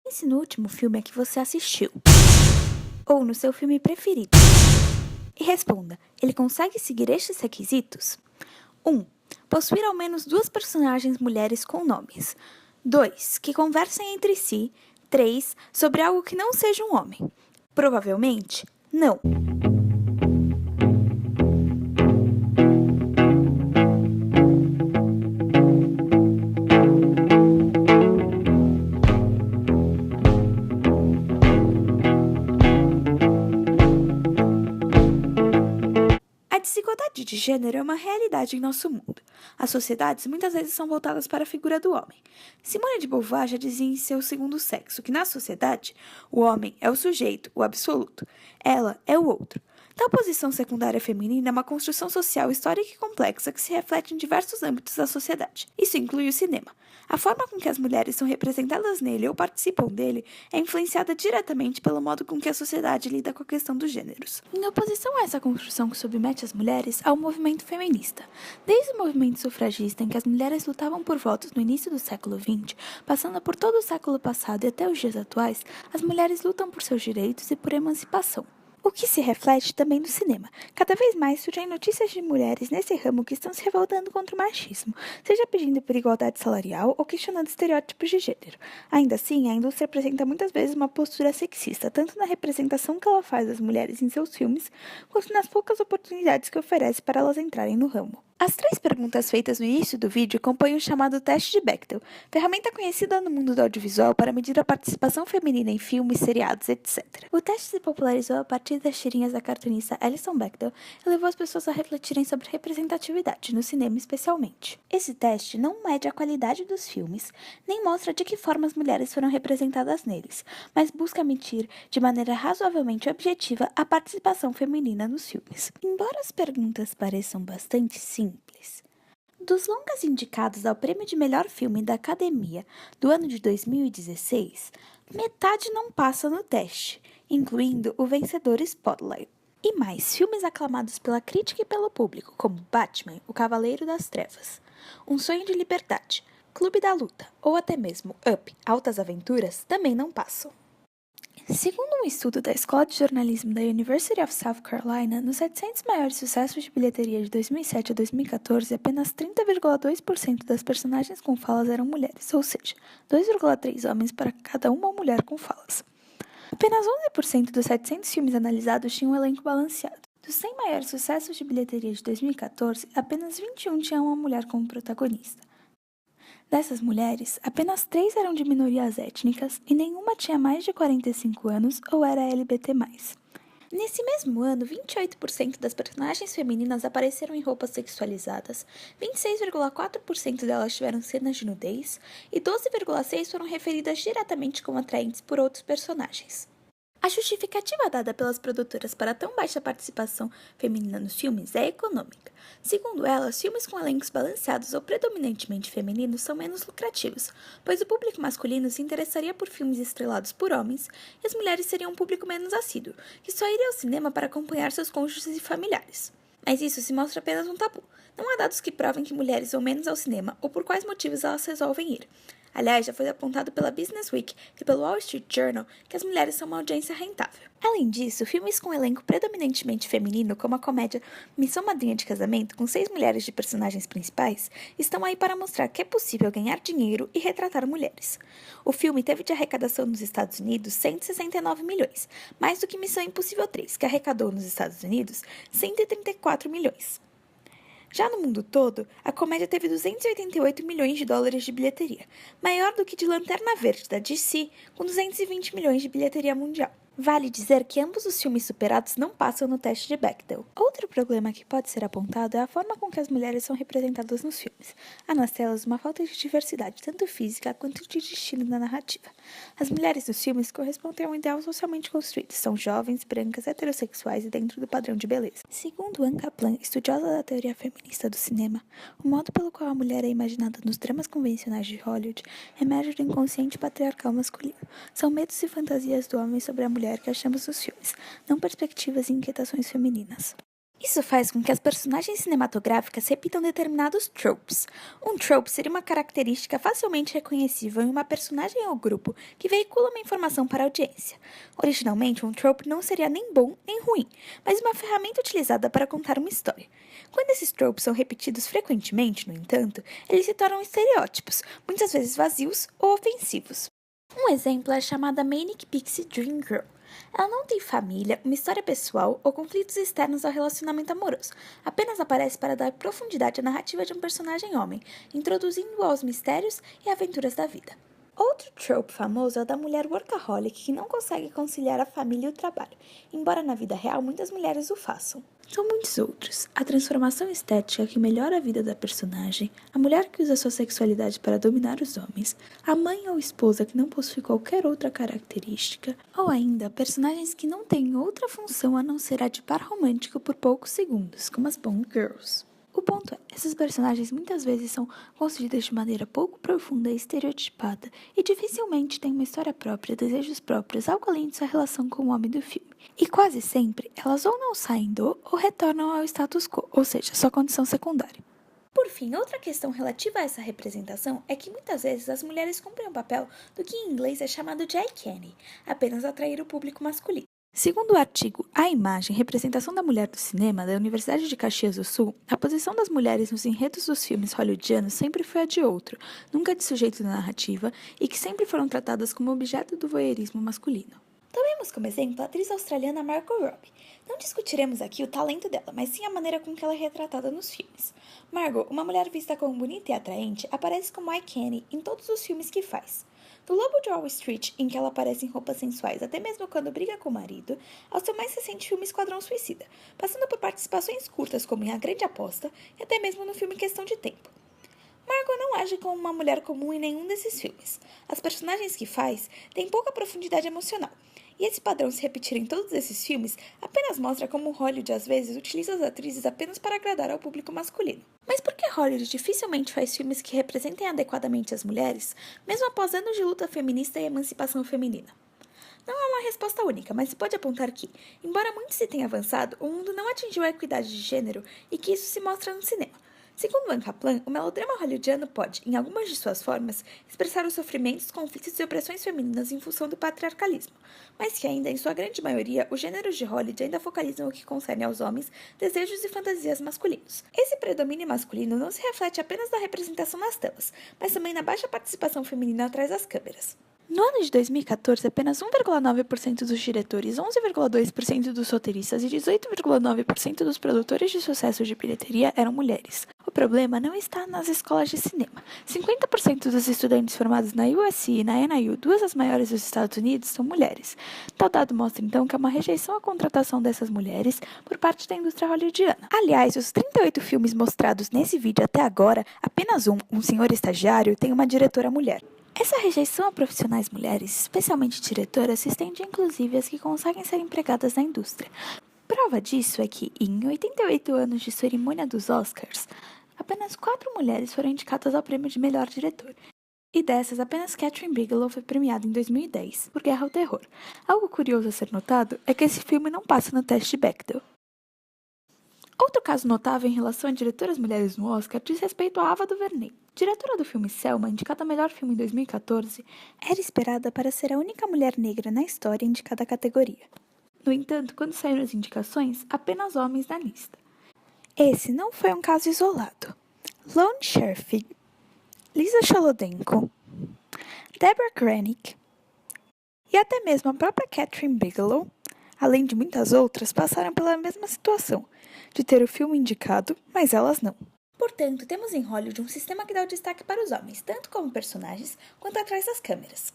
Pense no último filme a que você assistiu, ou no seu filme preferido, e responda: ele consegue seguir estes requisitos? 1. Possuir ao menos 2 personagens mulheres com nomes. 2. Que conversem entre si. 3. Sobre algo que não seja um homem. Provavelmente, não. A desigualdade de gênero é uma realidade em nosso mundo. As sociedades muitas vezes são voltadas para a figura do homem. Simone de Beauvoir já dizia em seu Segundo Sexo que, na sociedade, o homem é o sujeito, o absoluto. Ela é o outro. Tal posição secundária feminina é uma construção social histórica e complexa que se reflete em diversos âmbitos da sociedade. Isso inclui o cinema. A forma com que as mulheres são representadas nele ou participam dele é influenciada diretamente pelo modo com que a sociedade lida com a questão dos gêneros. Em oposição a essa construção que submete as mulheres, há o movimento feminista. Desde o movimento sufragista, em que as mulheres lutavam por votos no início do século XX, passando por todo o século passado e até os dias atuais, as mulheres lutam por seus direitos e por emancipação. O que se reflete também no cinema. Cada vez mais surgem notícias de mulheres nesse ramo que estão se revoltando contra o machismo, seja pedindo por igualdade salarial ou questionando estereótipos de gênero. Ainda assim, a indústria apresenta muitas vezes uma postura sexista, tanto na representação que ela faz das mulheres em seus filmes, quanto nas poucas oportunidades que oferece para elas entrarem no ramo. As 3 perguntas feitas no início do vídeo compõem o chamado teste de Bechdel, ferramenta conhecida no mundo do audiovisual para medir a participação feminina em filmes, seriados, etc. O teste se popularizou a partir das tirinhas da cartunista Alison Bechdel e levou as pessoas a refletirem sobre representatividade, no cinema especialmente. Esse teste não mede a qualidade dos filmes, nem mostra de que forma as mulheres foram representadas neles, mas busca medir, de maneira razoavelmente objetiva, a participação feminina nos filmes. Embora as perguntas pareçam bastante simples, dos longas indicados ao prêmio de melhor filme da Academia do ano de 2016, metade não passa no teste, incluindo o vencedor Spotlight. E mais, filmes aclamados pela crítica e pelo público, como Batman, O Cavaleiro das Trevas, Um Sonho de Liberdade, Clube da Luta ou até mesmo Up, Altas Aventuras, também não passam. Segundo um estudo da Escola de Jornalismo da University of South Carolina, nos 700 maiores sucessos de bilheteria de 2007 a 2014, apenas 30,2% das personagens com falas eram mulheres, ou seja, 2,3 homens para cada uma mulher com falas. Apenas 11% dos 700 filmes analisados tinham um elenco balanceado. Dos 100 maiores sucessos de bilheteria de 2014, apenas 21 tinham uma mulher como protagonista. Dessas mulheres, apenas 3 eram de minorias étnicas e nenhuma tinha mais de 45 anos ou era LGBT+. Nesse mesmo ano, 28% das personagens femininas apareceram em roupas sexualizadas, 26,4% delas tiveram cenas de nudez e 12,6% foram referidas diretamente como atraentes por outros personagens. A justificativa dada pelas produtoras para tão baixa participação feminina nos filmes é econômica. Segundo elas, filmes com elencos balanceados ou predominantemente femininos são menos lucrativos, pois o público masculino se interessaria por filmes estrelados por homens e as mulheres seriam um público menos assíduo, que só iria ao cinema para acompanhar seus cônjuges e familiares. Mas isso se mostra apenas um tabu. Não há dados que provem que mulheres vão menos ao cinema ou por quais motivos elas resolvem ir. Aliás, já foi apontado pela Business Week e pelo Wall Street Journal que as mulheres são uma audiência rentável. Além disso, filmes com elenco predominantemente feminino, como a comédia Missão Madrinha de Casamento, com 6 mulheres de personagens principais, estão aí para mostrar que é possível ganhar dinheiro e retratar mulheres. O filme teve de arrecadação nos Estados Unidos 169 milhões, mais do que Missão Impossível 3, que arrecadou nos Estados Unidos 134 milhões. Já no mundo todo, a comédia teve 288 milhões de dólares de bilheteria, maior do que de Lanterna Verde, da DC, com 220 milhões de bilheteria mundial. Vale dizer que ambos os filmes superados não passam no teste de Bechdel. Outro problema que pode ser apontado é a forma com que as mulheres são representadas nos filmes. Há nas telas uma falta de diversidade, tanto física quanto de destino na narrativa. As mulheres nos filmes correspondem a um ideal socialmente construído. São jovens, brancas, heterossexuais e dentro do padrão de beleza. Segundo Anne Kaplan, estudiosa da teoria feminista do cinema, o modo pelo qual a mulher é imaginada nos dramas convencionais de Hollywood emerge do inconsciente patriarcal masculino. São medos e fantasias do homem sobre a mulher que achamos nos filmes, não perspectivas e inquietações femininas. Isso faz com que as personagens cinematográficas repitam determinados tropes. Um trope seria uma característica facilmente reconhecível em uma personagem ou grupo que veicula uma informação para a audiência. Originalmente, um trope não seria nem bom nem ruim, mas uma ferramenta utilizada para contar uma história. Quando esses tropes são repetidos frequentemente, no entanto, eles se tornam estereótipos, muitas vezes vazios ou ofensivos. Um exemplo é a chamada Manic Pixie Dream Girl. Ela não tem família, uma história pessoal ou conflitos externos ao relacionamento amoroso. Apenas aparece para dar profundidade à narrativa de um personagem homem, introduzindo-o aos mistérios e aventuras da vida. Outro trope famoso é o da mulher workaholic que não consegue conciliar a família e o trabalho, embora na vida real muitas mulheres o façam. São muitos outros. A transformação estética que melhora a vida da personagem, a mulher que usa sua sexualidade para dominar os homens, a mãe ou esposa que não possui qualquer outra característica, ou ainda personagens que não têm outra função a não ser a de par romântico por poucos segundos, como as Bond Girls. O ponto é, essas personagens muitas vezes são construídas de maneira pouco profunda e estereotipada e dificilmente têm uma história própria, desejos próprios, algo além de sua relação com o homem do filme. E quase sempre, elas ou não saem do ou retornam ao status quo, ou seja, sua condição secundária. Por fim, outra questão relativa a essa representação é que muitas vezes as mulheres cumprem o papel do que em inglês é chamado de eye candy, apenas atrair o público masculino. Segundo o artigo A Imagem, Representação da Mulher do Cinema, da Universidade de Caxias do Sul, a posição das mulheres nos enredos dos filmes hollywoodianos sempre foi a de outro, nunca de sujeito da narrativa, e que sempre foram tratadas como objeto do voyeurismo masculino. Tomemos como exemplo a atriz australiana Margot Robbie. Não discutiremos aqui o talento dela, mas sim a maneira com que ela é retratada nos filmes. Margot, uma mulher vista como bonita e atraente, aparece como eye candy em todos os filmes que faz. Do Lobo de Wall Street, em que ela aparece em roupas sensuais até mesmo quando briga com o marido, ao seu mais recente filme Esquadrão Suicida, passando por participações curtas como em A Grande Aposta e até mesmo no filme Questão de Tempo. Margot não age como uma mulher comum em nenhum desses filmes. As personagens que faz têm pouca profundidade emocional, e esse padrão se repetir em todos esses filmes apenas mostra como Hollywood às vezes utiliza as atrizes apenas para agradar ao público masculino. Mas por que Hollywood dificilmente faz filmes que representem adequadamente as mulheres, mesmo após anos de luta feminista e emancipação feminina? Não há uma resposta única, mas se pode apontar que, embora muito se tenha avançado, o mundo não atingiu a equidade de gênero e que isso se mostra no cinema. Segundo Van Kaplan, o melodrama hollywoodiano pode, em algumas de suas formas, expressar os sofrimentos, conflitos e opressões femininas em função do patriarcalismo, mas que ainda, em sua grande maioria, os gêneros de Hollywood ainda focalizam o que concerne aos homens, desejos e fantasias masculinos. Esse predomínio masculino não se reflete apenas na representação nas telas, mas também na baixa participação feminina atrás das câmeras. No ano de 2014, apenas 1,9% dos diretores, 11,2% dos roteiristas e 18,9% dos produtores de sucesso de bilheteria eram mulheres. O problema não está nas escolas de cinema. 50% dos estudantes formados na USC e na NIU, duas das maiores dos Estados Unidos, são mulheres. Tal dado mostra então que há uma rejeição à contratação dessas mulheres por parte da indústria hollywoodiana. Aliás, os 38 filmes mostrados nesse vídeo até agora, apenas um senhor estagiário, tem uma diretora mulher. Essa rejeição a profissionais mulheres, especialmente diretoras, se estende inclusive às que conseguem ser empregadas na indústria. Prova disso é que, em 88 anos de cerimônia dos Oscars, apenas 4 mulheres foram indicadas ao prêmio de melhor diretor. E dessas, apenas Kathryn Bigelow foi premiada em 2010 por Guerra ao Terror. Algo curioso a ser notado é que esse filme não passa no teste de Bechdel. Outro caso notável em relação a diretoras mulheres no Oscar diz respeito a Ava DuVernay. Diretora do filme Selma, indicada a melhor filme em 2014, era esperada para ser a única mulher negra na história indicada à categoria. No entanto, quando saíram as indicações, apenas homens na lista. Esse não foi um caso isolado. Lone Scherfig, Lisa Cholodenko, Deborah Granick e até mesmo a própria Kathryn Bigelow, além de muitas outras, passaram pela mesma situação, de ter o filme indicado, mas elas não. Portanto, temos em Hollywood um sistema que dá o destaque para os homens, tanto como personagens, quanto atrás das câmeras.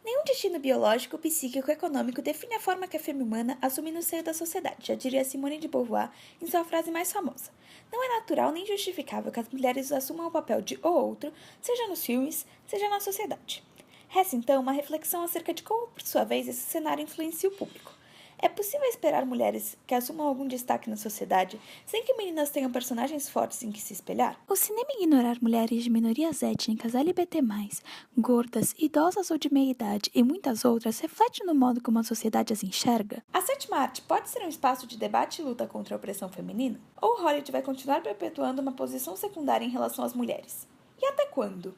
Nenhum destino biológico, psíquico ou econômico define a forma que a fêmea humana assume no seio da sociedade, já diria Simone de Beauvoir em sua frase mais famosa. Não é natural nem justificável que as mulheres assumam o papel de ou outro, seja nos filmes, seja na sociedade. Resta então uma reflexão acerca de como, por sua vez, esse cenário influencia o público. É possível esperar mulheres que assumam algum destaque na sociedade sem que meninas tenham personagens fortes em que se espelhar? O cinema ignorar mulheres de minorias étnicas, LGBT+, gordas, idosas ou de meia-idade e muitas outras reflete no modo como a sociedade as enxerga? A sétima arte pode ser um espaço de debate e luta contra a opressão feminina? Ou Hollywood vai continuar perpetuando uma posição secundária em relação às mulheres? E até quando?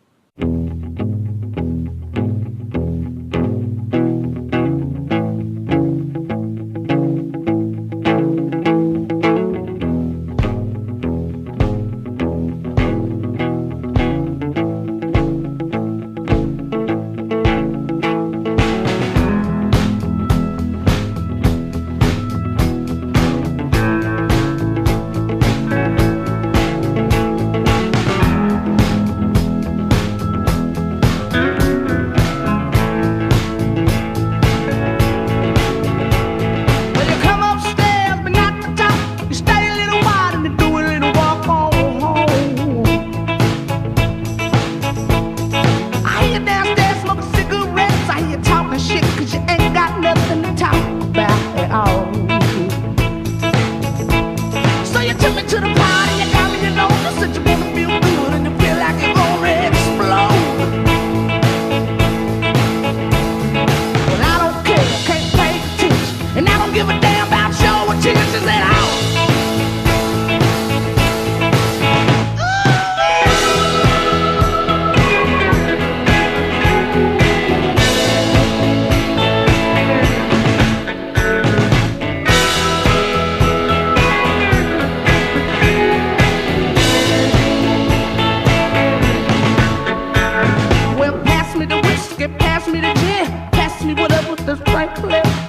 Pass me the gin, pass me what up with this Franklin.